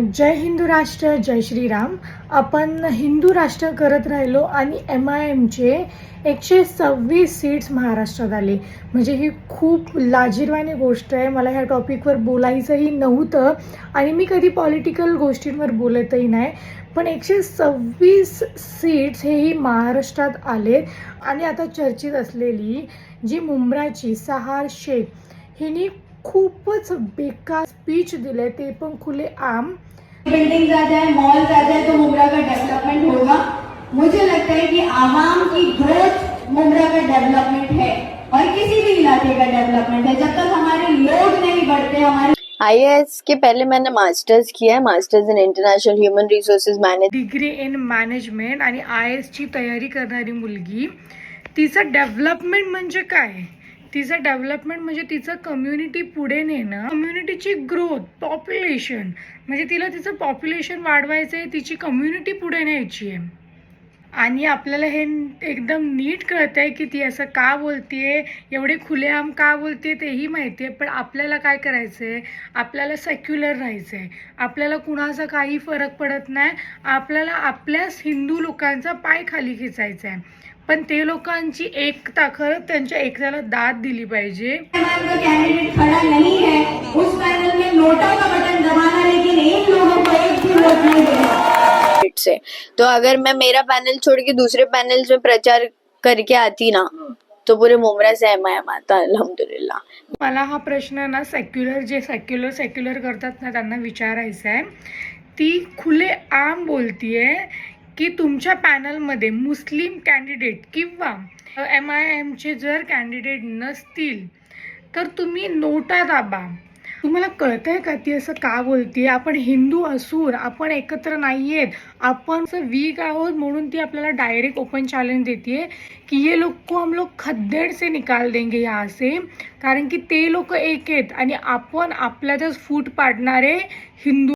जय हिंदू राष्ट्र, जय श्रीराम. आपण हिंदू राष्ट्र करत राहिलो आणि MIMचे 126 सीट्स महाराष्ट्रात आले. म्हणजे ही खूप लाजिरवाणी गोष्ट आहे. मला ह्या टॉपिकवर बोलायचंही नव्हतं आणि मी कधी पॉलिटिकल गोष्टींवर बोलतही नाही, पण 126 सीट्स हेही महाराष्ट्रात आले. आणि आता चर्चेत असलेली जी मुंब्राची सहार शेख हिने खूपच बेकार स्पीच दिले, ते पण खुले आम. बिल्डिंग आ जाए, मॉल आ जाए तो मुंब्रा का डेवलपमेंट होगा. मुझे लगता है कि आवाम की ग्रोथ मुंब्रा का डेवलपमेंट है और किसी भी इलाके का डेवलपमेंट है. जब तक हमारे लोग नहीं बढ़ते, हमारे IAS के पहले मैंने मास्टर्स किया है, masters in international human resources management. Degree in management आणि IAS ची तयारी करणारी मुलगी, तिचं डेव्हलपमेंट म्हणजे काय? तिचं डेव्हलपमेंट म्हणजे तिचं कम्युनिटी पुढे नेणं, कम्युनिटीची ग्रोथ, पॉप्युलेशन. म्हणजे तिला तिचं पॉप्युलेशन वाढवायचं आहे, तिची कम्युनिटी पुढे न्यायची आहे. आणि आपल्याला हे एकदम नीट कळतंय की ती असं का बोलतीये, एवढे खुलेआम का बोलते तेही माहिती आहे. पण आपल्याला काय करायचं आहे? आपल्याला सेक्युलर राहायचं आहे. आपल्याला कुणाचा काही फरक पडत नाही. आपल्याला आपल्याच हिंदू लोकांचा पाय खाली खेचायचा आहे. पण ते लोकांची एकता, खरं त्यांच्या एकताला दाद दिली पाहिजे. कैंडिडेट खड़ा नहीं है उस पैनल में नोटा का बटन दबाना, लेकिन एक लोगों को एक भी वोट नहीं देना से. तो अगर मैं मेरा पैनल छोड़ के दूसरे पैनल्स में प्रचार करके आती ना, तो पूरे मुंब्रा से MIM आता अल्हम्दुलिल्लाह. मला हा प्रश्न ना जे सेक्युलर करतात ना त्यांना विचारायचा आहे. ती खुले आम बोलतीये की तुमच्या पॅनलमध्ये मुस्लिम कॅन्डिडेट किंवा MIMचे जर कॅन्डिडेट नसतील तर तुम्ही नोटा दाबा. तुम्हाला कळतंय का ती असं का बोलतीये? आपण हिंदू असून आपण एकत्र नाही आहेत, आपण वीक आहोत म्हणून ती आपल्याला डायरेक्ट ओपन चॅलेंज देते की ये लोग को हम लोग खद्देड़ से निकाल देंगे यहाँ से. कारण की ते लोक एक आहेत आणि आपण आपल्यातच फूट पाडणारे हिंदू.